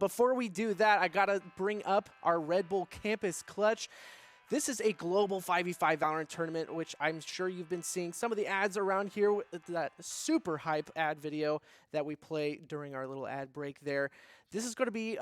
before we do that, I gotta bring up our Red Bull Campus Clutch. This is a global 5v5 Valorant tournament, which I'm sure you've been seeing some of the ads around here, with that super hype ad video that we play during our little ad break there. This is going to be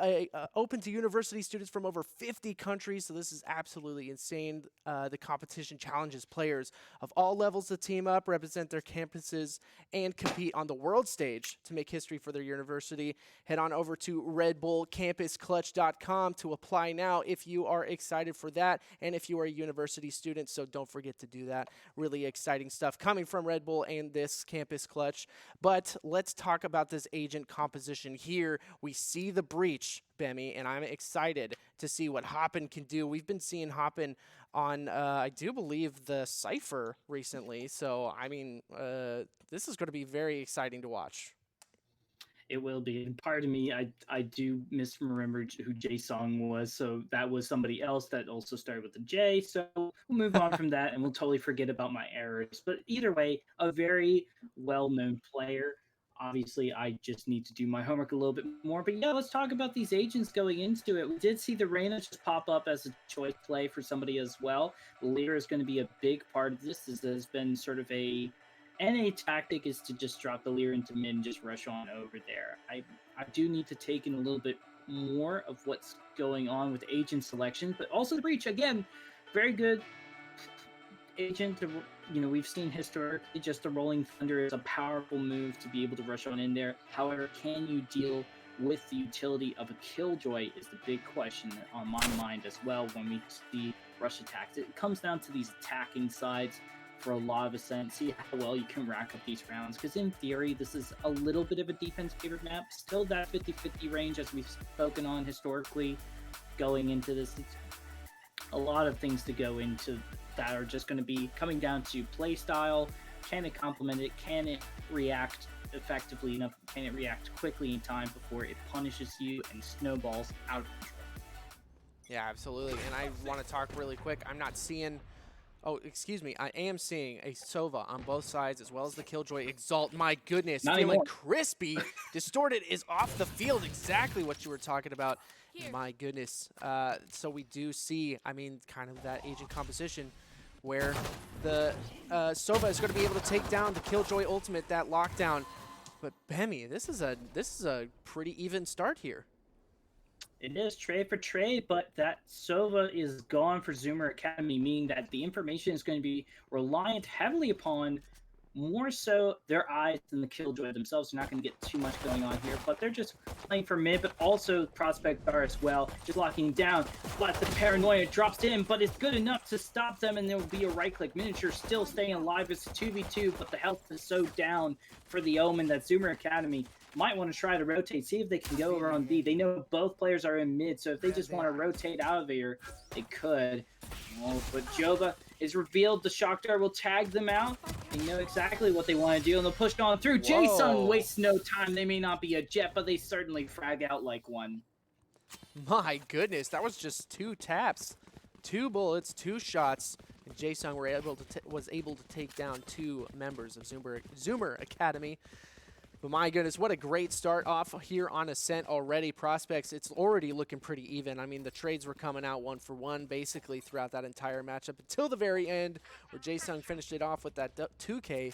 open to university students from over 50 countries, so this is absolutely insane. The competition challenges players of all levels to team up, represent their campuses, and compete on the world stage to make history for their university. Head on over to redbullcampusclutch.com to apply now if you are excited for that, and if you are a university student, so don't forget to do that. Really exciting stuff coming from Red Bull and this Campus Clutch. But let's talk about this agent composition here. We see the breach, Bemi, and I'm excited to see what Hoppin can do. We've been seeing Hoppin on, I do believe, the Cypher recently. So, I mean, this is going to be very exciting to watch. It will be. And pardon me, I do misremember who Jae-sung was. So that was somebody else that also started with the J. So we'll move on from that and we'll totally forget about my errors. But either way, a very well-known player. Obviously, I just need to do my homework a little bit more. But yeah, let's talk about these agents going into it. We did see the Reyna just pop up as a choice play for somebody as well. The leader is going to be a big part of this. This has been sort of a NA tactic is to just drop the Lear into mid and just rush on over there. I do need to take in a little bit more of what's going on with agent selection, but also the breach, again, very good agent. We've seen historically just the Rolling Thunder is a powerful move to be able to rush on in there. However, can you deal with the utility of a Killjoy is the big question on my mind as well when we see rush attacks. It comes down to these attacking sides for a lot of ascent, see how well you can rack up these rounds, because in theory this is a little bit of a defense favored map, still that 50-50 range as we've spoken on historically going into this. It's a lot of things to go into that are just going to be coming down to play style. Can it complement it? Can it react effectively enough? Can it react quickly in time before it punishes you and snowballs out of control? Yeah, absolutely. And I want to talk really quick. I'm not seeing... Oh, excuse me. I am seeing a Sova on both sides, as well as the Killjoy Exalt. My goodness, Not feeling anymore. crispy. Distorted is off the field, exactly what you were talking about. Here. My goodness. So we do see, I mean, kind of that agent composition where the Sova is going to be able to take down the Killjoy ultimate, that lockdown. But Bemi, this is a pretty even start here. It is trade for trade, but that Sova is gone for Zoomer Academy, meaning that the information is going to be reliant heavily upon more so their eyes than the Killjoy themselves. They're not going to get too much going on here, but they're just playing for mid, but also Prospect are as well, just locking down. But the Paranoia drops in, but it's good enough to stop them, and there will be a right-click. Miniature still staying alive. It's a 2v2, but the health is so down for the Omen that Zoomer Academy might want to try to rotate, see if they can go over on B. They know both players are in mid, so if they just want to rotate out of here, they could. Oh, but Jova is revealed. The Shock Dart will tag them out. They know exactly what they want to do, and they'll push on through. Jae-sung wastes no time. They may not be a Jet, but they certainly frag out like one. My goodness, that was just 2 taps, 2 bullets, 2 shots, and Jae-sung was able to take down 2 members of Zoomer Academy. But my goodness, what a great start off here on Ascent already. Prospects, it's already looking pretty even. I mean, the trades were coming out 1 for 1 basically throughout that entire matchup until the very end where Jae-sung finished it off with that 2K.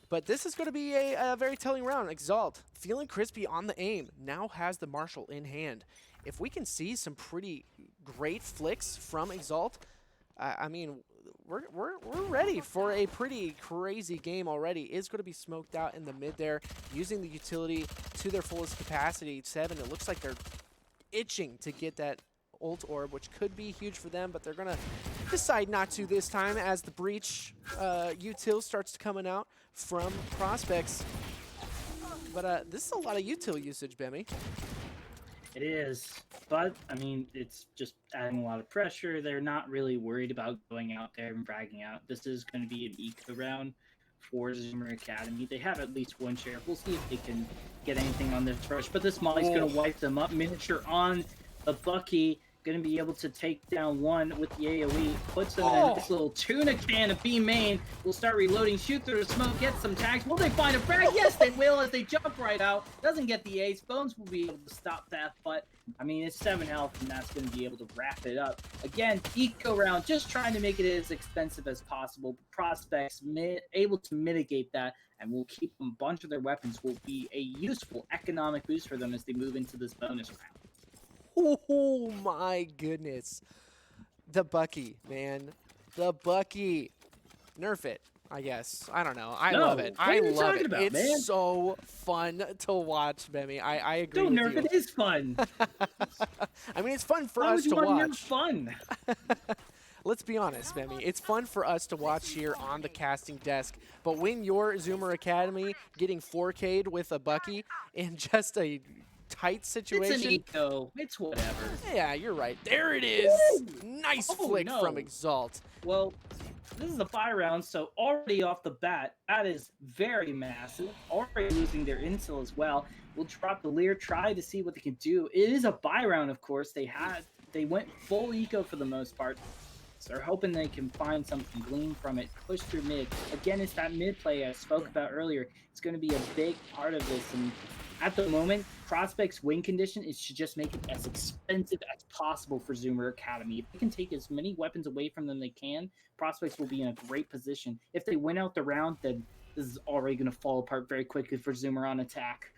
But this is going to be a very telling round. Exalt, feeling crispy on the aim, now has the Marshall in hand. If we can see some pretty great flicks from Exalt, I mean, we're ready for a pretty crazy game already. Is going to be smoked out in the mid there, using the utility to their fullest capacity. 7, it looks like they're itching to get that ult orb, which could be huge for them, but they're going to decide not to this time as the breach util starts coming out from Prospects. But this is a lot of util usage, Bemi. It is, but I mean, it's just adding a lot of pressure. They're not really worried about going out there and bragging out. This is going to be an eco round for Zoomer Academy. They have at least 1 share. We'll see if they can get anything on this rush, but this Molly's going to wipe them up. Miniature on the Bucky Going to be able to take down one with the AoE. Puts them in a nice little tuna can of B main. Will start reloading, shoot through the smoke, get some tags. Will they find a frag? Yes, they will as they jump right out. Doesn't get the ace. Bones will be able to stop that, but I mean, it's 7 health, and that's going to be able to wrap it up. Again, eco round, just trying to make it as expensive as possible. Prospects able to mitigate that, and will keep a bunch of their weapons. Will be a useful economic boost for them as they move into this bonus round. Oh my goodness. The Bucky, man. The Bucky. Nerf it, I guess. I don't know. I love it. I love it. It's man? so fun to watch, Bemi. I agree Don't with nerf you. it is fun. I mean, it's fun for Why us would to you want to nerf watch. fun? Let's be honest, Bemi. It's fun for us to watch here on the casting desk. But when you're Zoomer Academy getting 4K'd with a Bucky in just a tight situation. It's an eco. It's whatever. Yeah, you're right. There it is. Woo! Nice Oh, flick no. from Exalt. Well, this is a buy round, so already off the bat, that is very massive. Already losing their intel as well. We'll drop the Lear, try to see what they can do. It is a buy round, of course. They went full eco for the most part. So they're hoping they can find something, glean from it, push through mid. Again, it's that mid play I spoke about earlier. It's going to be a big part of this. And at the moment, Prospect's win condition is to just make it as expensive as possible for Zoomer Academy. If they can take as many weapons away from them they can, Prospects will be in a great position. If they win out the round, then this is already going to fall apart very quickly for Zoomer on attack.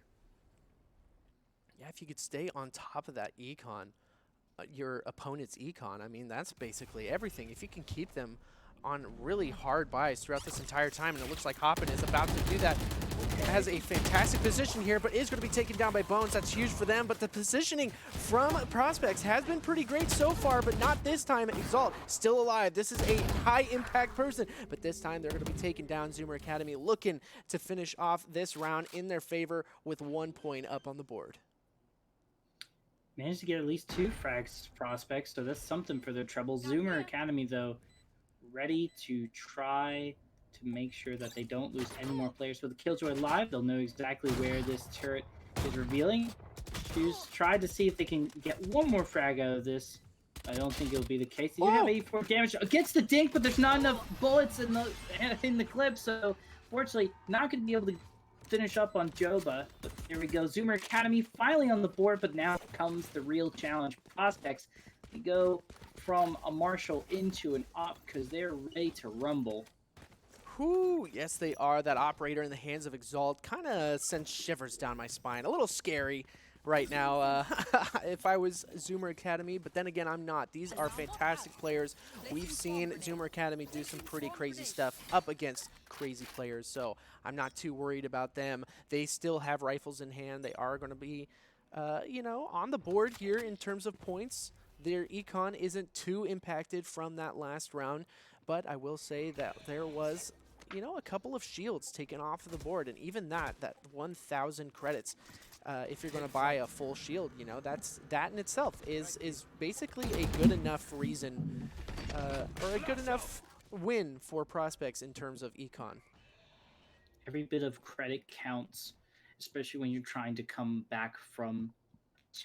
Yeah, if you could stay on top of that econ, your opponent's econ, I mean, that's basically everything. If you can keep them on really hard buys throughout this entire time, and it looks like Hoppin is about to do that. Has a fantastic position here, but is going to be taken down by Bones. That's huge for them, but the positioning from Prospects has been pretty great so far, but not this time. Exalt still alive. This is a high-impact person, but this time they're going to be taking down Zoomer Academy, looking to finish off this round in their favor with 1 point up on the board. Managed to get at least 2 frags Prospects, so that's something for their trouble. Zoomer Academy, though, ready to try to make sure that they don't lose any more players. With the Killjoy live, they'll know exactly where this turret is revealing. Try to see if they can get 1 more frag out of this. I don't think it'll be the case. They do have 84 damage against the dink, but there's not enough bullets in the clip, so fortunately, not going to be able to finish up on Joba. But here we go. Zoomer Academy finally on the board, but now comes the real challenge. Prospects, they go from a Marshall into an op because they're ready to rumble. Whew, yes, they are. That operator in the hands of Exalt kind of sends shivers down my spine. A little scary right now if I was Zoomer Academy, but then again, I'm not. These are fantastic players. We've seen Zoomer Academy do some pretty crazy stuff up against crazy players, so I'm not too worried about them. They still have rifles in hand. They are going to be, you know, on the board here in terms of points. Their econ isn't too impacted from that last round, but I will say that there was, you know, a couple of shields taken off of the board, and even that 1,000 credits, if you're going to buy a full shield, you know, that in itself is basically a good enough reason, or a good enough win for Prospects in terms of econ. Every bit of credit counts, especially when you're trying to come back from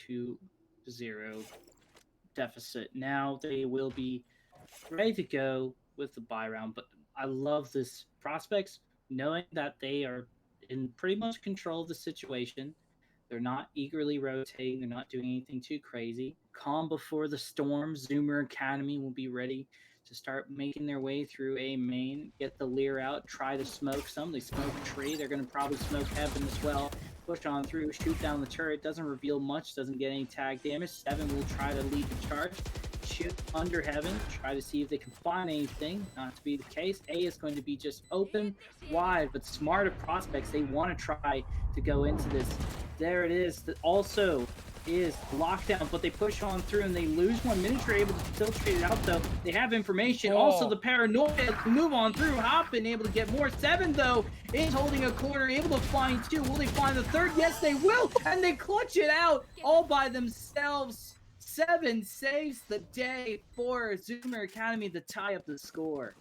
2-0 deficit. Now they will be ready to go with the buy round, but I love this Prospects knowing that they are in pretty much control of the situation. They're not eagerly rotating. They're not doing anything too crazy. Calm before the storm. Zoomer Academy will be ready to start making their way through A main, get the Lear out, try to smoke some. They smoke tree. They're going to probably smoke heaven as well. Push on through, shoot down the turret. Doesn't reveal much, doesn't get any tag damage. 7 will try to lead the charge. Shoot under heaven, try to see if they can find anything. Not to be the case. A is going to be just open, wide, but smart of Prospects. They want to try to go into this. There it is. That also is lockdown, but they push on through and they lose 1 minute. They're able to filtrate it out, though. They have information. Also, the paranoia to move on through. Hoppin able to get more. 7, though, is holding a corner, able to find 2. Will they find the 3rd? Yes, they will, and they clutch it out all by themselves. 7 saves the day for Zoomer Academy to tie up the score.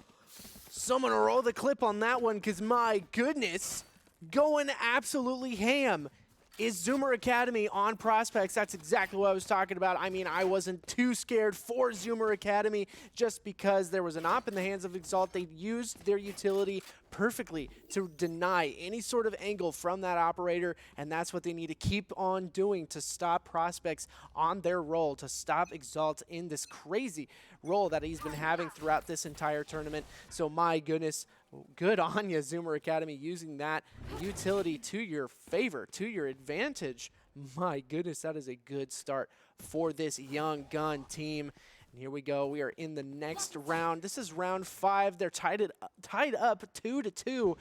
Someone roll the clip on that one, because my goodness, going absolutely ham. is Zoomer Academy on prospects. That's exactly what I was talking about. I mean, I wasn't too scared for Zoomer Academy just because there was an op in the hands of Exalt. They used their utility perfectly to deny any sort of angle from that operator, and that's what they need to keep on doing to stop prospects on their roll, to stop Exalt in this crazy role that he's been having throughout this entire tournament. So my goodness, good on you, Zoomer Academy, using that utility to your favor, to your advantage. My goodness, that is a good start for this young gun team. And here we go. We are in the next round. This is round 5. They're tied up 2-2.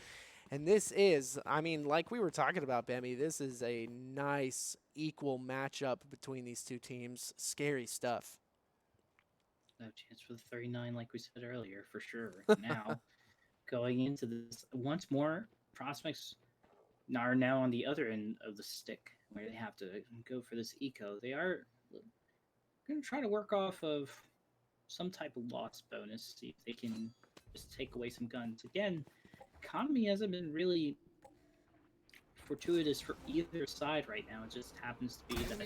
And this is, I mean, like we were talking about, Bammy, this is a nice equal matchup between these two teams. Scary stuff. No chance for the 39, like we said earlier, for sure. Now, going into this, once more, prospects are now on the other end of the stick, where they have to go for this eco. They are going to try to work off of some type of loss bonus, see if they can just take away some guns. Again, economy hasn't been really fortuitous for either side right now. It just happens to be that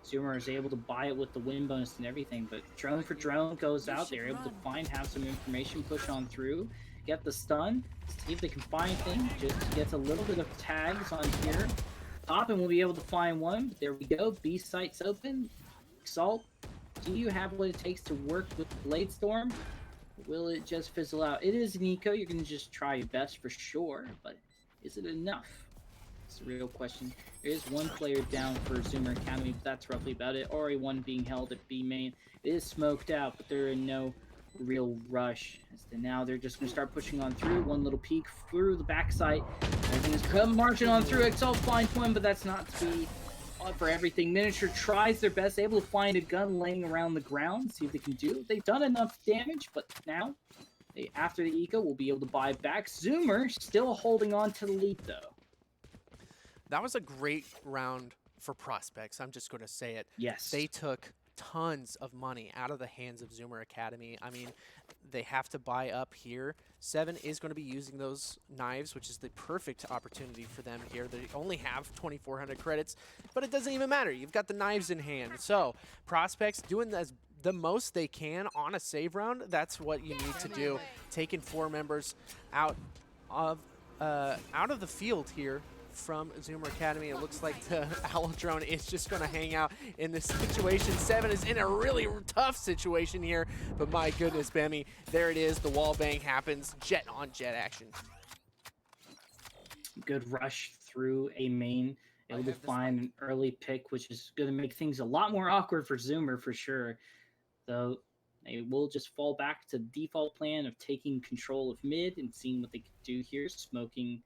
Zoomer is able to buy it with the win bonus and everything, but drone for drone goes out. They're able to have some information, push on through, get the stun, see if they can find things. Just gets a little bit of tags on here. Toppin will be able to find one, but there we go. B site's open. Exalt, do you have what it takes to work with Blade Storm? Will it just fizzle out? It is an eco. You're going to just try your best for sure, but is it enough? It's a real question. There is one player down for Zoomer Academy, but that's roughly about it. Already one being held at B main. It is smoked out, but they're in no real rush. As to now, they're just going to start pushing on through. One little peek through the backside. Everything is come marching on through. Exalt finds one, but that's not to be for everything. Miniature tries their best, able to find a gun laying around the ground, see if they can do. They've done enough damage, but now, after the eco, will be able to buy back. Zoomer still holding on to the lead, though. That was a great round for prospects. I'm just going to say it. Yes. They took tons of money out of the hands of Zoomer Academy. I mean, they have to buy up here. 7 is going to be using those knives, which is the perfect opportunity for them here. They only have 2,400 credits, but it doesn't even matter. You've got the knives in hand. So prospects doing the most they can on a save round. That's what you need to do. Taking 4 members out of the field here from Zoomer Academy. It looks like the Owl Drone is just going to hang out in this situation. 7 is in a really tough situation here, but my goodness, Bammy, there it is. The wall bang happens. Jet on jet action. Good rush through a main. Able to find an early pick, which is going to make things a lot more awkward for Zoomer for sure. Though they will just fall back to the default plan of taking control of mid and seeing what they can do here, smoking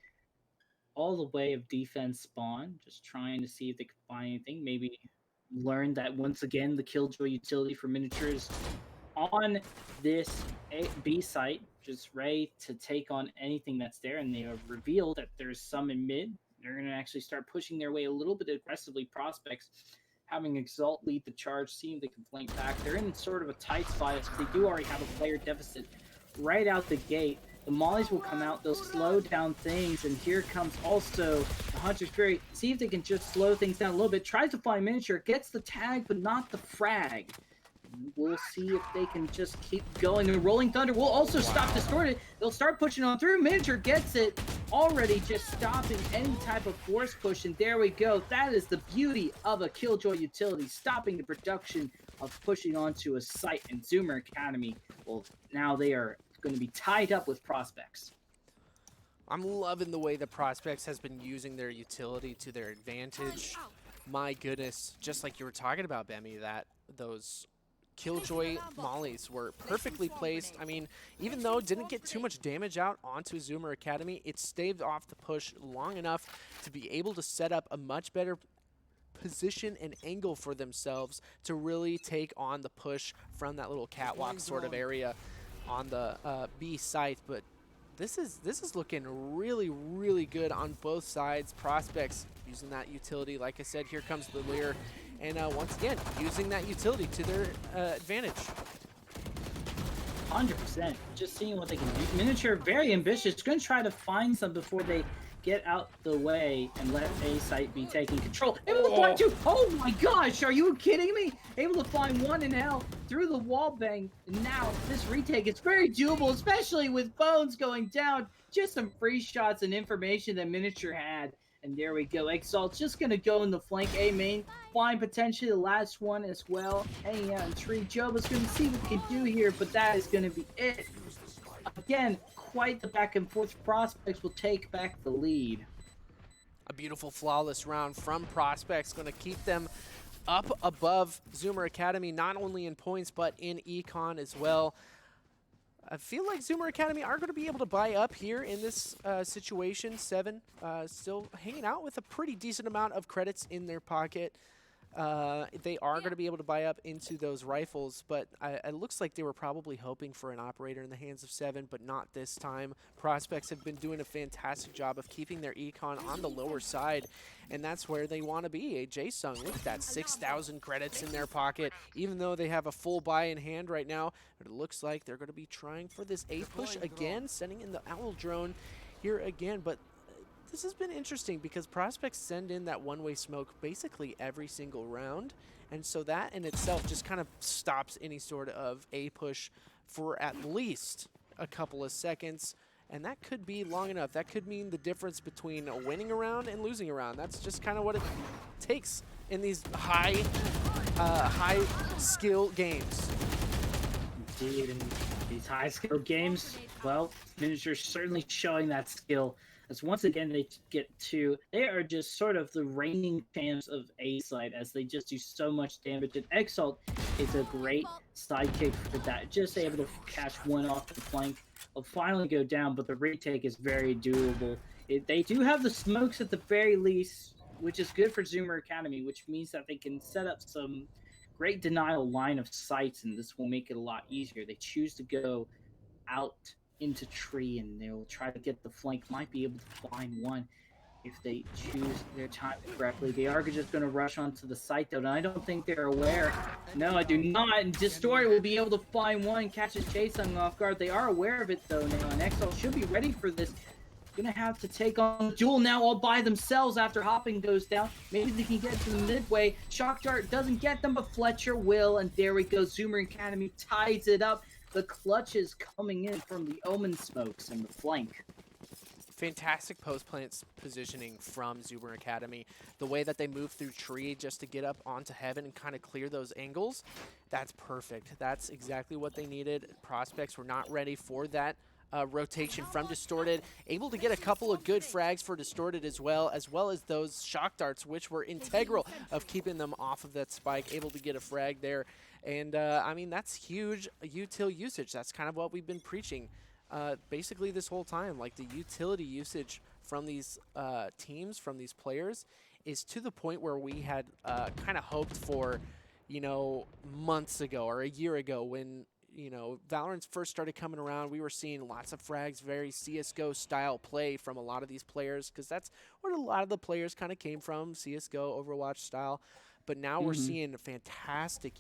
all the way of defense spawn, just trying to see if they can find anything. Maybe learn that once again the Killjoy utility for miniatures on this B site, just ready to take on anything that's there, and they have revealed that there's some in mid. They're going to actually start pushing their way a little bit aggressively. Prospects having Exalt lead the charge, seeing if they can flank back. They're in sort of a tight spot as they do already have a player deficit right out the gate. The mollies will come out, they'll slow down things, and here comes also the Hunter's Fury. See if they can just slow things down a little bit. Tries to find Miniature, gets the tag, but not the frag. We'll see if they can just keep going. The Rolling Thunder will also stop Distorted. They'll start pushing on through. Miniature gets it, already just stopping any type of force push, and there we go. That is the beauty of a Killjoy utility, stopping the production of pushing onto a site in Zoomer Academy. Well, now they are going to be tied up with prospects. I'm loving the way the prospects has been using their utility to their advantage. My goodness, just like you were talking about, Bammy, that those Killjoy mollies were perfectly placed. I mean, even though it didn't get too much damage out onto Zoomer Academy, it staved off the push long enough to be able to set up a much better position and angle for themselves to really take on the push from that little catwalk sort of area on the B site. But this is looking really good on both sides. Prospects using that utility, like I said, here comes the Lear, and once again using that utility to their advantage. 100%. Just seeing what they can do. Miniature very ambitious, going to try to find some before they get out the way and let A site be taking control. Able to find two. Oh my gosh, are you kidding me? Able to find one in hell through the wall bang. And now this retake is very doable, especially with Bones going down. Just some free shots and information that Miniature had. And there we go. Exalt's just going to go in the flank A main. Find potentially the last one as well. Hanging out in tree. Joba's going to see what he can do here, but that is going to be it. Again, quite the back and forth. Prospects will take back the lead. A beautiful, flawless round from Prospects, going to keep them up above Zoomer Academy, not only in points, but in econ as well. I feel like Zoomer Academy are going to be able to buy up here in this situation. 7 still hanging out with a pretty decent amount of credits in their pocket. They are going to be able to buy up into those rifles, but it looks like they were probably hoping for an operator in the hands of 7, but not this time. Prospects have been doing a fantastic job of keeping their econ on the lower side, and that's where they want to be. Jae-Sung, look at that, 6,000 credits in their pocket, even though they have a full buy in hand right now. But it looks like they're going to be trying for this A push again, sending in the Owl drone here again, but this has been interesting because Prospects send in that one-way smoke basically every single round, and so that in itself just kind of stops any sort of A push for at least a couple of seconds, and that could be long enough. That could mean the difference between winning a round and losing a round. That's just kind of what it takes in these high skill games. Indeed, in these high skill games, well, Miniature's certainly showing that skill. As once again they are just sort of the reigning champs of A side, as they just do so much damage. And Exalt is a great sidekick for that, just able to catch one off the flank. Will finally go down, but the retake is very doable. They do have the smokes at the very least, which is good for Zoomer Academy, which means that they can set up some great denial line of sights, and this will make it a lot easier. They choose to go out into tree, and they'll try to get the flank. Might be able to find one if they choose their time correctly. They are just going to rush onto the site, though, and I don't think they're aware. No, I do not. And Distorted will be able to find one, catches Jae-Sung off guard. They are aware of it, though, now, and Exalt should be ready for this. Gonna have to take on the duel now all by themselves after Hopping goes down. Maybe they can get to the midway. Shock Dart doesn't get them, but Fletcher will, and there we go. Zoomer Academy ties it up. The clutch is coming in from the Omen smokes and the flank. Fantastic post-plant positioning from Zoomer Academy. The way that they move through tree just to get up onto heaven and kind of clear those angles, that's perfect. That's exactly what they needed. Prospects were not ready for that rotation from Distorted. Able to get a couple of good frags for Distorted as well as those shock darts, which were integral of keeping them off of that spike. Able to get a frag there. And, I mean, that's huge util usage. That's kind of what we've been preaching basically this whole time. Like, the utility usage from these teams, from these players, is to the point where we had kind of hoped for, you know, months ago or a year ago when, you know, Valorant first started coming around. We were seeing lots of frags, very CSGO style play from a lot of these players, because that's where a lot of the players kind of came from, CSGO, Overwatch style. But now we're seeing fantastic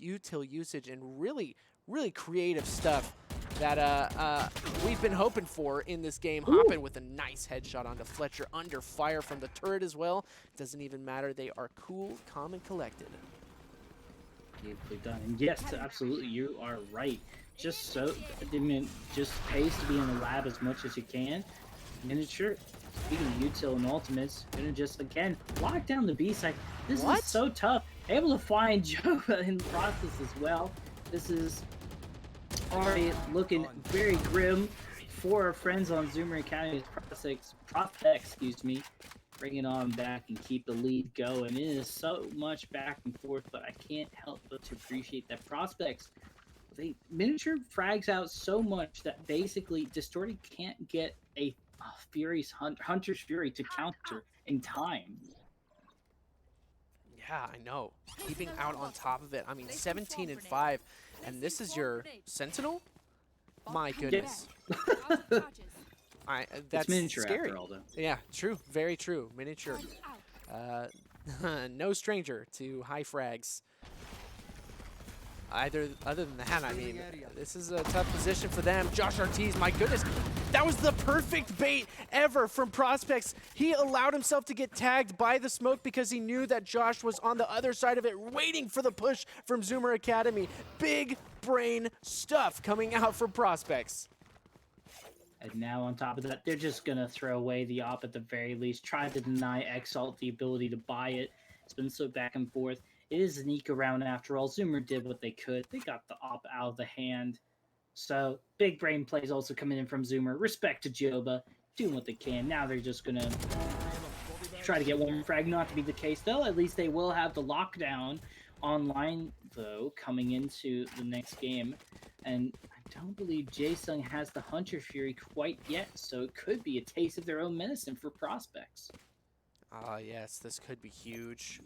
util usage and really, really creative stuff that we've been hoping for in this game. Hopping with a nice headshot onto Fletcher, under fire from the turret as well. Doesn't even matter. They are cool, calm, and collected. Beautifully done. And yes, absolutely, you are right. Just so, I mean, just pays to be in the lab as much as you can. Miniature, speaking of util and ultimates, gonna just again lock down the B side. This is so tough. Able to find Joba in the process as well. This is already looking very grim for our friends on Zoomer Academy's prospects, excuse me. Bring it on back and keep the lead going. It is so much back and forth, but I can't help but to appreciate that Prospects, Miniature frags out so much that basically Distorted can't get a Hunter's Fury to counter in time. Yeah, I know. Keeping out on top of it. I mean, 17 and 5, and this is your Sentinel? My goodness. That's Miniature scary. After all, though. Yeah, true. Very true. Miniature. No stranger to high frags. Other than that, I mean, this is a tough position for them. Josh Ortiz, my goodness. That was the perfect bait ever from Prospects. He allowed himself to get tagged by the smoke because he knew that Josh was on the other side of it, waiting for the push from Zoomer Academy. Big brain stuff coming out from Prospects. And now on top of that, they're just going to throw away the op at the very least, try to deny Exalt the ability to buy it. It's been so back and forth. It is an eco round after all. Zoomer did what they could. They got the op out of the hand. So big brain plays also coming in from Zoomer. Respect to Joba, doing what they can. Now they're just going to try to get one frag. Not to be the case, though. At least they will have the lockdown online, though, coming into the next game. And I don't believe Jaesung has the Hunter Fury quite yet, so it could be a taste of their own medicine for Prospects. Ah, yes, this could be huge.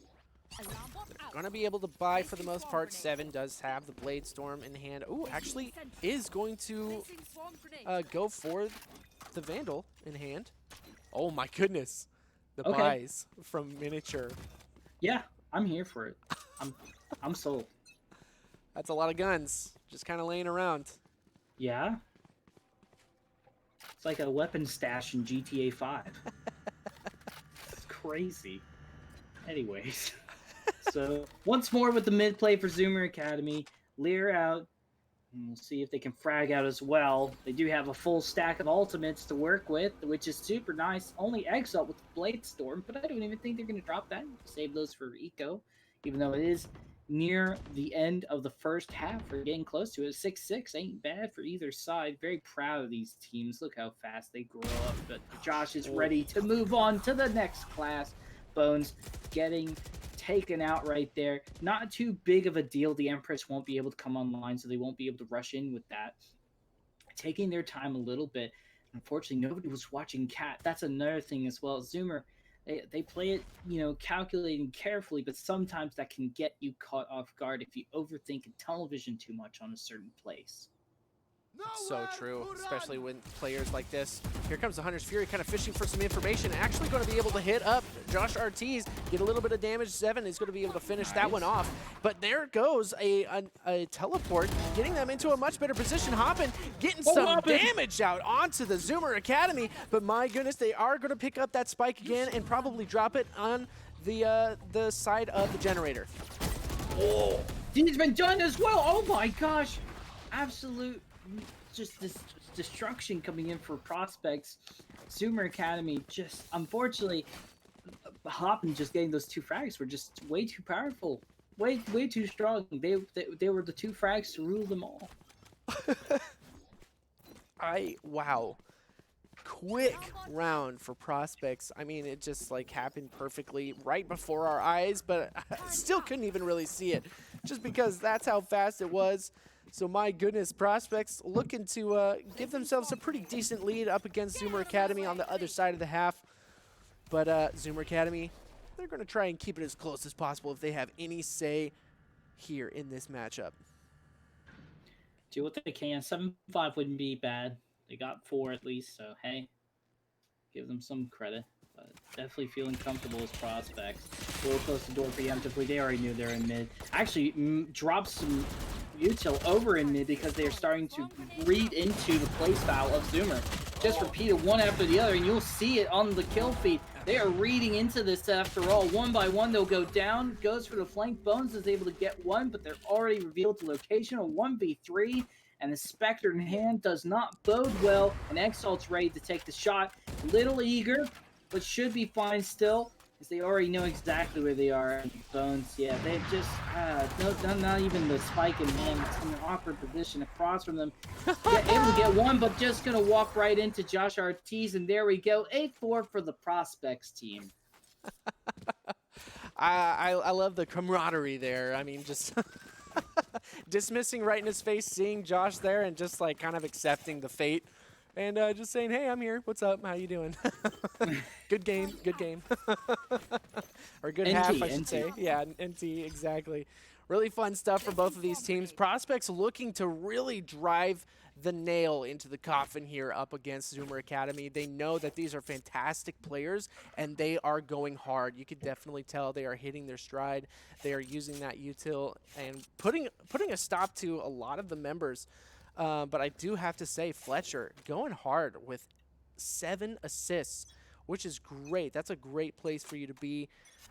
They're going to be able to buy for the most part. Seven does have the Blade Storm in hand. Oh, actually is going to go for the Vandal in hand. Oh my goodness. The buys from Miniature. Yeah, I'm here for it. I'm sold. That's a lot of guns just kind of laying around. Yeah. It's like a weapon stash in GTA 5. It's crazy. Anyways. So, once more with the mid play for Zoomer Academy. Lear out. And we'll see if they can frag out as well. They do have a full stack of ultimates to work with, which is super nice. Only Exalt with the Blade Storm, but I don't even think they're going to drop that. Save those for Eco, even though it is near the end of the first half. We're getting close to it. 6-6 ain't bad for either side. Very proud of these teams. Look how fast they grow up. But Josh is ready to move on to the next class. Bones getting taken out right there. Not too big of a deal. The Empress won't be able to come online, so they won't be able to rush in with that. Taking their time a little bit. Unfortunately, nobody was watching Cat. That's another thing as well. Zoomer, they play it, calculating carefully, but sometimes that can get you caught off guard if you overthink and tunnel vision too much on a certain place. It's so true, especially when players like this. Here comes the Hunter's Fury, kind of fishing for some information. Actually going to be able to hit up Josh Ortiz, get a little bit of damage. Seven is going to be able to finish that one off. But there goes a teleport, getting them into a much better position. Hoppin, getting some damage out onto the Zoomer Academy. But my goodness, they are going to pick up that spike again and probably drop it on the side of the generator. Oh, he's been done as well. Oh my gosh, absolute. Just this destruction coming in for Prospects. Zoomer Academy just, unfortunately, Hoppin just getting those two frags were just way too powerful. Way too strong. They were the two frags to rule them all. Wow. Quick round for Prospects. I mean, it just like happened perfectly right before our eyes, but I still couldn't even really see it just because that's how fast it was. So my goodness, Prospects looking to give themselves a pretty decent lead up against Zoomer Academy on the other side of the half. But Zoomer Academy, they're going to try and keep it as close as possible if they have any say here in this matchup. Do what they can. 7-5 wouldn't be bad. They got 4 at least, so hey, give them some credit. But definitely feeling comfortable as Prospects. A little close to door preemptively. They already knew they were in mid. Actually, dropped some util over in mid because they are starting to read into the playstyle of Zoomer. Just repeat it one after the other, and you'll see it on the kill feed. They are reading into this after all. One by one, they'll go down. Goes for the flank. Bones is able to get one, but they're already revealed the location. A 1v3, and the Spectre in hand does not bode well. And Exalt's ready to take the shot. Little eager, but should be fine still, as they already know exactly where they are. Bones, yeah, they've just, not even the spike in hand. It's in an awkward position across from them. Able to get one, but just going to walk right into Josh Ortiz, and there we go. 8-4 for the Prospects team. I love the camaraderie there. I mean, just dismissing right in his face, seeing Josh there, and just like kind of accepting the fate. And just saying, hey, I'm here. What's up? How you doing? Good game. Good game. Or good half, I should say. Yeah, NT, exactly. Really fun stuff for both of these teams. Prospects looking to really drive the nail into the coffin here up against Zoomer Academy. They know that these are fantastic players, and they are going hard. You could definitely tell they are hitting their stride. They are using that util and putting a stop to a lot of the members But I do have to say, Fletcher going hard with 7 assists, which is great. That's a great place for you to be,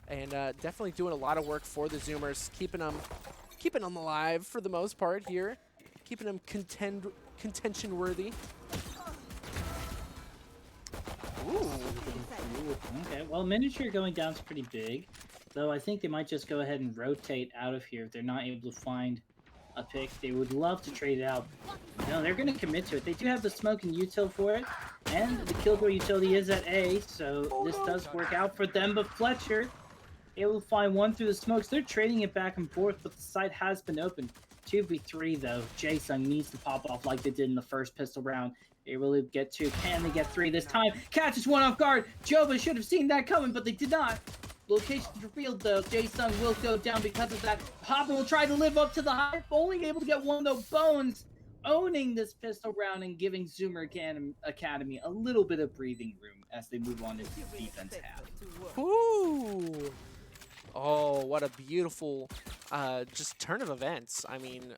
and definitely doing a lot of work for the Zoomers, keeping them alive for the most part here, keeping them contention worthy. Ooh. Okay, well, miniature going down is pretty big, though I think they might just go ahead and rotate out of here if they're not able to find a pick. They would love to trade it out. No, they're going to commit to it. They do have the smoke and util for it, and the killjoy utility is at A, so this does work out for them, but Fletcher able to find one through the smokes. They're trading it back and forth, but the site has been open. 2v3 though. Jason needs to pop off like they did in the first pistol round. They really get 2. Can they get 3 this time? Catches one off guard. Joba should have seen that coming, but they did not. Location revealed though. Jason will go down because of that. Hoppin will try to live up to the hype. Only able to get one though. Bones owning this pistol round and giving Zoomer Academy a little bit of breathing room as they move on into the defense half. Ooh. Oh, what a beautiful just turn of events. I mean,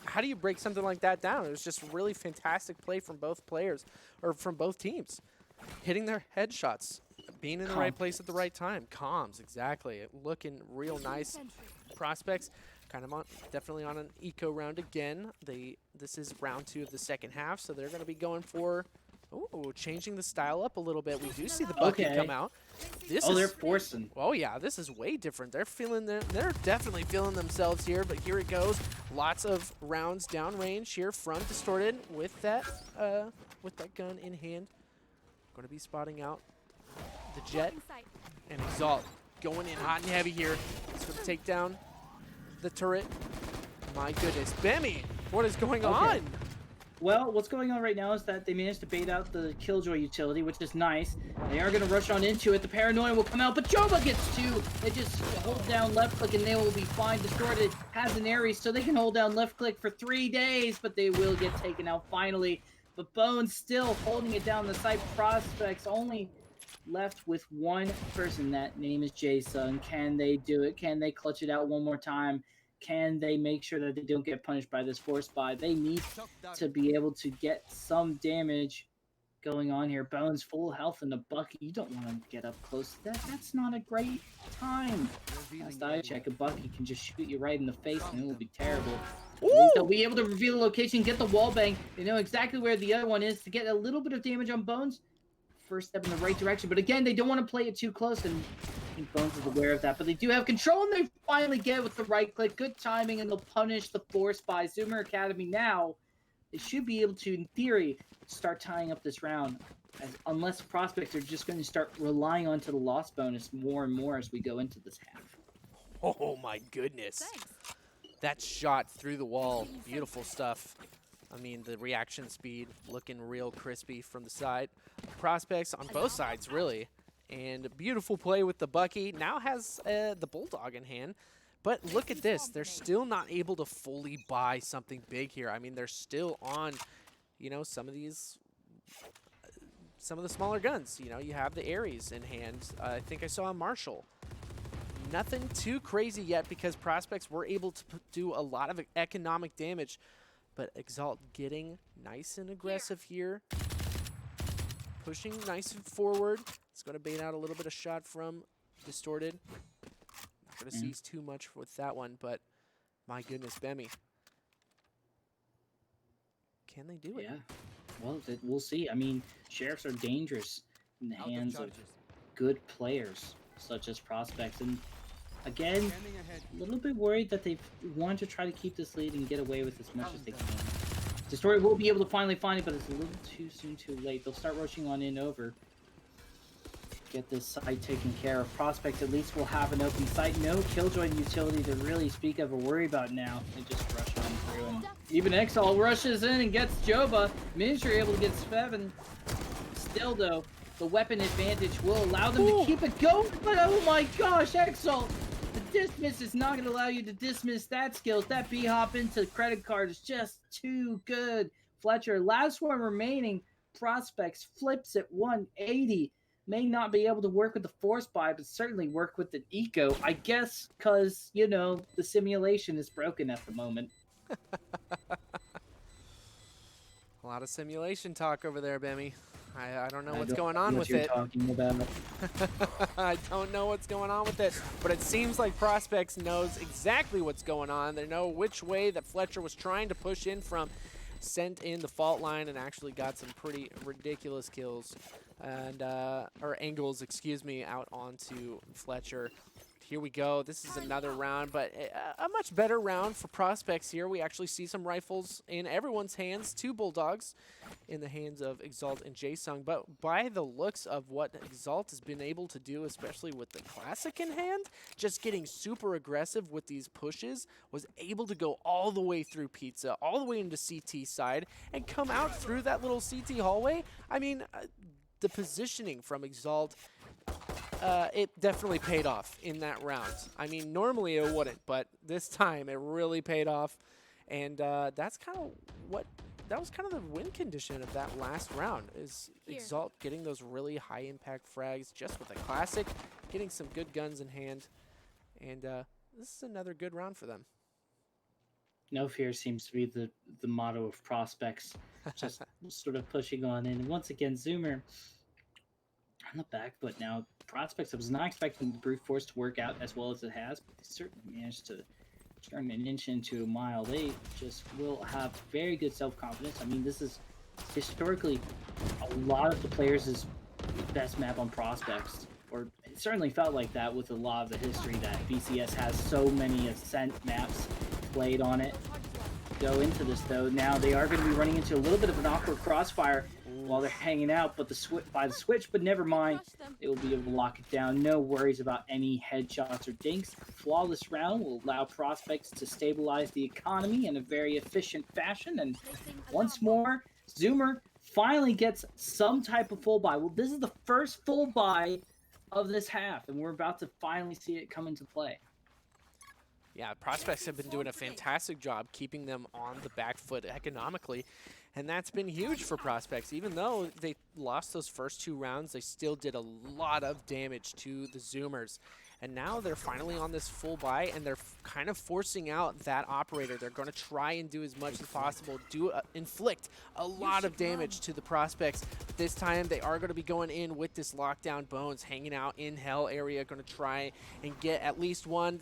how do you break something like that down? It was just really fantastic play from both players, or from both teams. Hitting their headshots, being in the right place at the right time. Comms, exactly. Looking real nice. Prospects, kind of definitely on an eco round again. This is round 2 of the second half, so they're going to be going for... Ooh, changing the style up a little bit. We do see the bucket come out. They're forcing. Oh yeah, this is way different. They're definitely feeling themselves here, but here it goes. Lots of rounds downrange here from Distorted with that gun in hand. Going to be spotting out the Jet and Exalt going in hot and heavy here. It's going to take down the turret. My goodness, Bemmy, what is going on? Well, what's going on right now is that they managed to bait out the Killjoy utility, which is nice. They are going to rush on into it. The Paranoia will come out, but Joba gets 2. They just hold down left click and they will be fine. Distorted has an Ares, so they can hold down left click for 3 days, but they will get taken out finally. But Bones still holding it down. The site prospects only left with one person. That name is Jason. Can they do it? Can they clutch it out one more time? Can they make sure that they don't get punished by this force buy? They need to be able to get some damage going on here. Bones full health in the bucket. You don't want to get up close to that. That's not a great time. Last I check, a bucket can just shoot you right in the face and it will be terrible. They'll be able to reveal the location, get the wall bang. They know exactly where the other one is to get a little bit of damage on Bones. First step in the right direction, but again, they don't want to play it too close, and I think Bones is aware of that, but they do have control, and they finally get it with the right click. Good timing, and they'll punish the force by Zoomer Academy now. They should be able to, in theory, start tying up this round, unless prospects are just going to start relying onto the loss bonus more and more as we go into this half. Oh my goodness. That shot through the wall, beautiful stuff. I mean, the reaction speed looking real crispy from the side. Prospects on both sides, really. And beautiful play with the Bucky. Now has the Bulldog in hand. But look at this. They're still not able to fully buy something big here. I mean, they're still on, you know, some of the smaller guns. You know, you have the Ares in hand. I think I saw a Marshall. Nothing too crazy yet because prospects were able to do a lot of economic damage. But Exalt getting nice and aggressive here. Pushing nice and forward. It's going to bait out a little bit of shot from Distorted. Not going to seize too much with that one, but my goodness, Bemmy. Can they do it? Yeah. Well, we'll see. I mean, Sheriffs are dangerous in the hands of good players, such as prospects. And again, a little bit worried that they want to try to keep this lead and get away with as much as they can. Distorted will be able to finally find it, but it's a little too soon, too late. They'll start rushing on in over. Get this site taken care of. Prospects at least will have an open site. No Killjoy utility to really speak of or worry about now. They just rush on through. And even Exalt rushes in and gets Joba. Miniature able to get Sveven. Still, though, the weapon advantage will allow them to keep it going. But oh my gosh, Exalt! The dismiss is not going to allow you to dismiss that skills. That B-hop into credit card is just too good. Fletcher, last one remaining. Prospects flips at 180. May not be able to work with the force buy, but certainly work with the eco. I guess because, you know, the simulation is broken at the moment. A lot of simulation talk over there, Bemmy. I don't know I what's don't going know on what with you're it. talking about. I don't know what's going on with it, but it seems like Prospects knows exactly what's going on. They know which way that Fletcher was trying to push in from, sent in the fault line, and actually got some pretty ridiculous kills and or angles, excuse me, out onto Fletcher. Here we go. This is another round, but a much better round for Prospects here. We actually see some rifles in everyone's hands, 2 Bulldogs in the hands of Exalt and Jaesung. But by the looks of what Exalt has been able to do, especially with the Classic in hand, just getting super aggressive with these pushes, was able to go all the way through Pizza, all the way into CT side, and come out through that little CT hallway. I mean, the positioning from Exalt, it definitely paid off in that round. I mean, normally it wouldn't, but this time it really paid off. And that's kind of what, that was kind of the win condition of that last round, is Exalt getting those really high impact frags just with a Classic, getting some good guns in hand. And this is another good round for them. No fear seems to be the motto of Prospects. Just sort of pushing on in. And once again, Zoomer on the back foot now. Prospects, I was not expecting the brute force to work out as well as it has, but they certainly managed to turn an inch into a mile. They just will have very good self-confidence. I mean, this is historically a lot of the players' best map on Prospects, or it certainly felt like that with a lot of the history that VCS has so many Ascent maps played on it. Go into this though, now they are going to be running into a little bit of an awkward crossfire while they're hanging out, but by the switch, but never mind. They will be able to lock it down. No worries about any headshots or dinks. Flawless round will allow Prospects to stabilize the economy in a very efficient fashion. And once more, Zoomer finally gets some type of full buy. Well, this is the first full buy of this half, and we're about to finally see it come into play. Yeah, Prospects have been doing a fantastic job keeping them on the back foot economically, and that's been huge for Prospects. Even though they lost those first 2 rounds, they still did a lot of damage to the Zoomers. And now they're finally on this full buy, and they're kind of forcing out that operator. They're going to try and do as much as possible, inflict a lot of damage to the Prospects. But this time, they are going to be going in with this lockdown Bones, hanging out in Hell area, going to try and get at least one.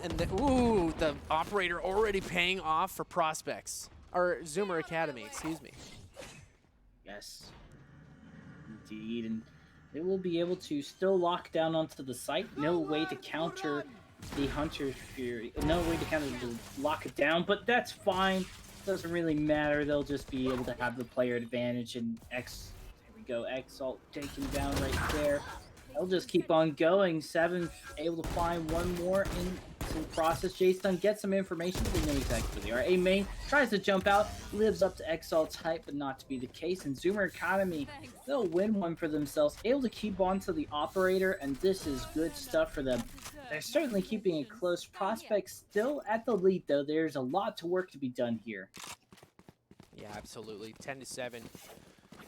And ooh, the operator already paying off for Prospects. Or Zoomer Academy, excuse me. Yes, indeed. And they will be able to still lock down onto the site. No way to counter the Hunter's Fury. No way to counter to lock it down, but that's fine. Doesn't really matter. They'll just be able to have the player advantage. And here we go. Exalt taken down right there. They'll just keep on going. 7 able to find one more into the process. Jason gets some information. We know exactly where they are. A main tries to jump out, lives up to Exalt's hype, but not to be the case. And Zoomer Economy, they'll win one for themselves. Able to keep on to the operator, and this is good stuff for them. They're certainly keeping it close. Prospects still at the lead, though. There's a lot to work to be done here. Yeah, absolutely. 10-7.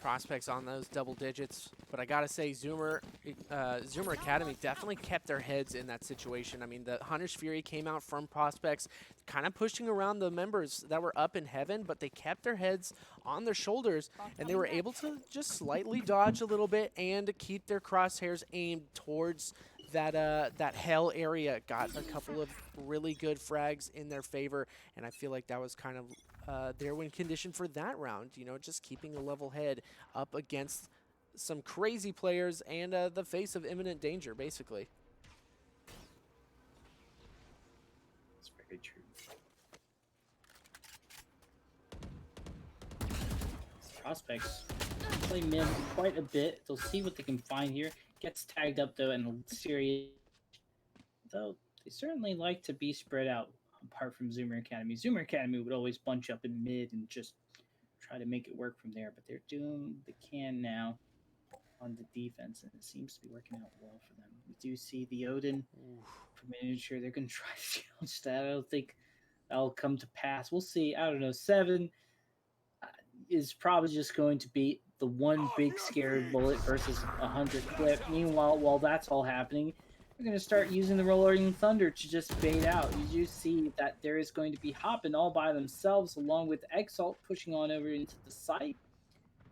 Prospects on those double digits, but I gotta say, Zoomer Academy definitely kept their heads in that situation. I mean, the Hunter's Fury came out from Prospects, kind of pushing around the members that were up in heaven, but they kept their heads on their shoulders, and they were able to just slightly dodge a little bit and keep their crosshairs aimed towards that Hell area. Got a couple of really good frags in their favor, and I feel like that was kind of their win condition for that round. You know, just keeping a level head up against some crazy players and the face of imminent danger, basically. That's very true. Prospects play mid quite a bit. They'll see what they can find here. Gets tagged up though, and serious. Though they certainly like to be spread out. Apart from Zoomer Academy, Zoomer Academy would always bunch up in mid and just try to make it work from there. But they're doing the can now on the defense, and it seems to be working out well for them. We do see the Odin for miniature. They're going to try to challenge that. I don't think that'll come to pass. We'll see. I don't know. 7 is probably just going to be the one big scared bullet versus 100 clip. Meanwhile, while that's all happening, We're going to start using the Rolling Thunder to just bait out. You do see that there is going to be Hoppin all by themselves, along with Exalt pushing on over into the site.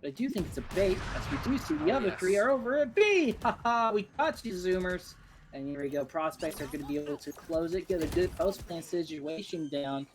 But I do think it's a bait, as we do see the other three are over at B. Haha, we got you, Zoomers. And here we go. Prospects are going to be able to close it, get a good post-plant situation down.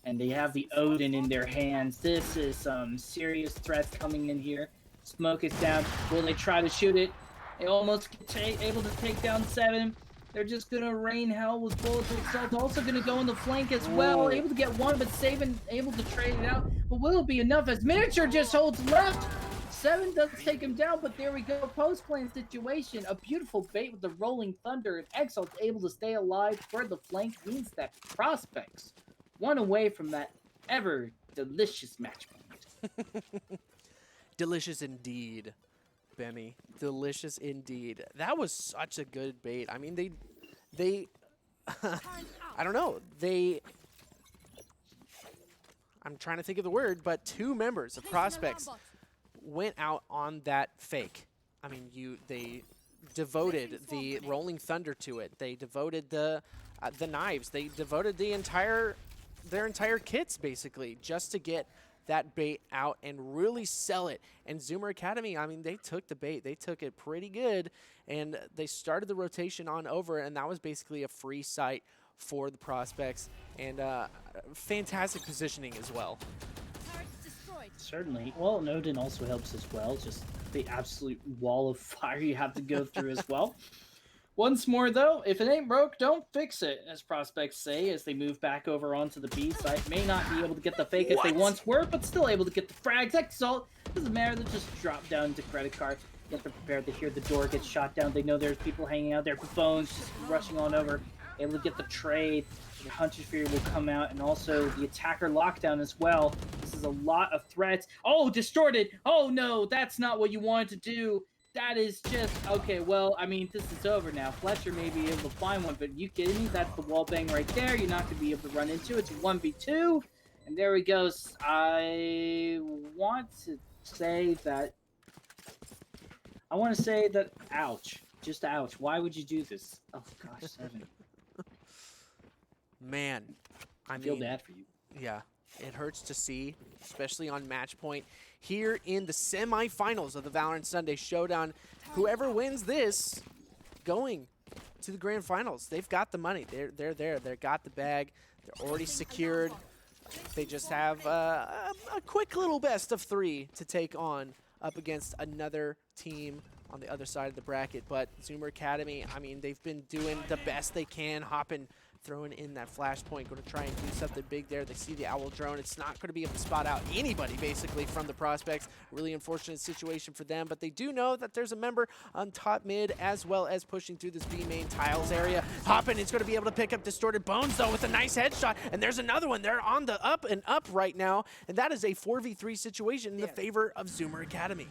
And they have the Odin in their hands. This is some serious threats coming in here. Smoke is down. Will they try to shoot it? They almost able to take down 7. They're just going to rain hell with bullets. Exalt also going to go in the flank as well. Able to get one, but Saban able to trade it out. But will it be enough as Miniature just holds left? 7 does take him down, but there we go. Post-plant situation. A beautiful bait with the Rolling Thunder. And Exalt able to stay alive for the flank means that Prospects one away from that ever delicious match point. Delicious indeed, Bemmy. Delicious indeed. That was such a good bait. I mean, they I don't know. I'm trying to think of the word, but 2 members of Prospects went out on that fake. I mean, they devoted the Rolling Thunder to it. They devoted the knives. They devoted their entire kits basically just to get that bait out and really sell it. And Zoomer Academy, I mean, they took the bait. They took it pretty good, and they started the rotation on over, and that was basically a free site for the Prospects, and fantastic positioning as well. Certainly. Well, and Odin also helps as well. Just the absolute wall of fire you have to go through as well. Once more, though, if it ain't broke, don't fix it, as Prospects say as they move back over onto the B site. May not be able to get the fake as they once were, but still able to get the frags. Exalt doesn't matter, they just drop down into credit card. Get them prepared. They hear the door get shot down. They know there's people hanging out there with phones, just rushing on over. Able to get the trade. The Hunter's Fury will come out, and also the attacker lockdown as well. This is a lot of threats. Oh, distorted! Oh no, that's not what you wanted to do. That is just, okay, well, I mean, this is over now. Fletcher may be able to find one, but you kidding me? That's the wall bang right there. You're not going to be able to run into it. It's a 1v2. And there he goes. I want to say that, ouch. Just ouch. Why would you do this? Oh, gosh, 7. Man, I feel bad for you. Yeah, it hurts to see, especially on match point. Here in the semifinals of the Valorant Sunday Showdown, whoever wins this, going to the grand finals. They've got the money. They're there. They've got the bag. They're already secured. They just have a quick little best of 3 to take on up against another team on the other side of the bracket. But Zoomer Academy, I mean, they've been doing the best they can, hopping, throwing in that flashpoint, going to try and do something big there. They see the Owl drone. It's not going to be able to spot out anybody, basically, from the Prospects. Really unfortunate situation for them, but they do know that there's a member on top mid, as well as pushing through this B main tiles area. Hoppin is going to be able to pick up Distorted Bones, though, with a nice headshot, and there's another one. They're on the up and up right now, and that is a 4v3 situation in the favor of Zoomer Academy.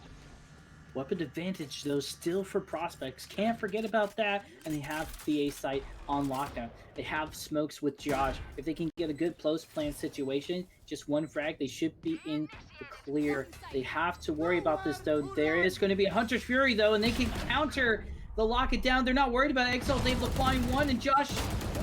Weapon advantage, though, still for Prospects. Can't forget about that. And they have the A site on lockdown. They have smokes with Josh. If they can get a good post-plan situation, just one frag, they should be in the clear. They have to worry about this, though. There is going to be a Hunter's Fury, though, and they can counter the lock it down. They're not worried about it. Exal's able to find one, and Josh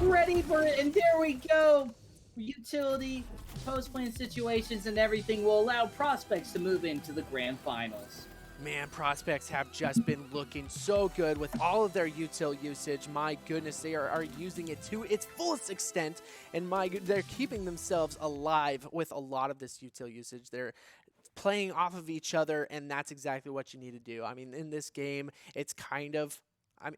ready for it. And there we go. Utility, post-plan situations, and everything will allow Prospects to move into the grand finals. Man, Prospects have just been looking so good with all of their util usage. My goodness, they are using it to its fullest extent, and they're keeping themselves alive with a lot of this util usage. They're playing off of each other, and that's exactly what you need to do. I mean, in this game, it's kind of,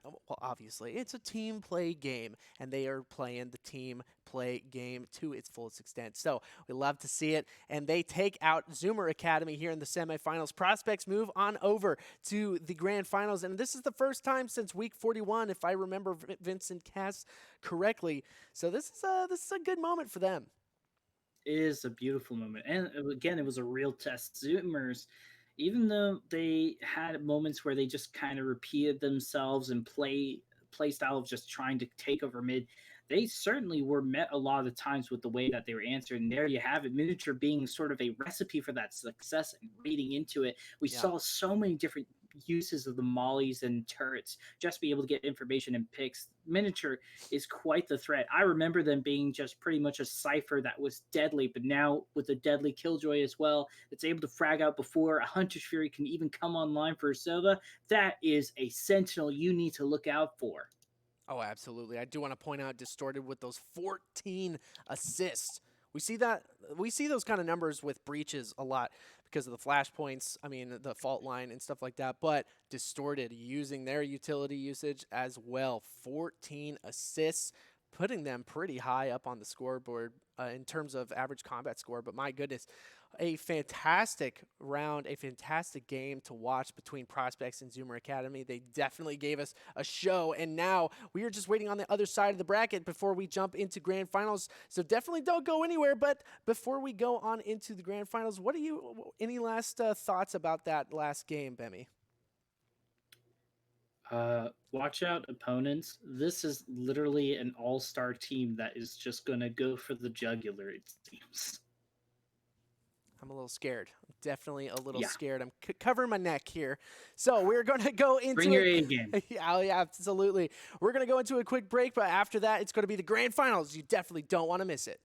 well, obviously, it's a team play game, and they are playing the team play game to its fullest extent. So we love to see it, and they take out Zoomer Academy here in the semifinals. Prospects move on over to the grand finals, and this is the first time since week 41, if I remember Vincent Cass correctly. So this is a good moment for them. It is a beautiful moment, and again, it was a real test. Zoomers, even though they had moments where they just kind of repeated themselves and play style of just trying to take over mid, they certainly were met a lot of the times with the way that they were answered. And there you have it, Miniature being sort of a recipe for that success and reading into it. We saw so many different uses of the mollies and turrets just to be able to get information and picks. Miniature is quite the threat. I remember them being just pretty much a cipher that was deadly, but now with the deadly Killjoy as well, it's able to frag out before a Hunter's Fury can even come online for a Sova. That is a sentinel you need to look out for. Oh, absolutely. I do want to point out Distorted with those 14 assists. We see those kind of numbers with breaches a lot because of the flashpoints, I mean the fault line and stuff like that, but Distorted using their utility usage as well. 14 assists, putting them pretty high up on the scoreboard in terms of average combat score, but my goodness, a fantastic round, a fantastic game to watch between Prospects and Zoomer Academy. They definitely gave us a show, and now we are just waiting on the other side of the bracket before we jump into grand finals. So definitely don't go anywhere. But before we go on into the grand finals, any last thoughts about that last game, Bemi? Watch out, opponents. This is literally an all-star team that is just going to go for the jugular, it seems. I'm a little scared. I'm definitely a little Yeah. scared. I'm covering my neck here. So we're going to go into Bring your A game. Yeah, absolutely. We're going to go into a quick break, but after that, it's going to be the grand finals. You definitely don't want to miss it.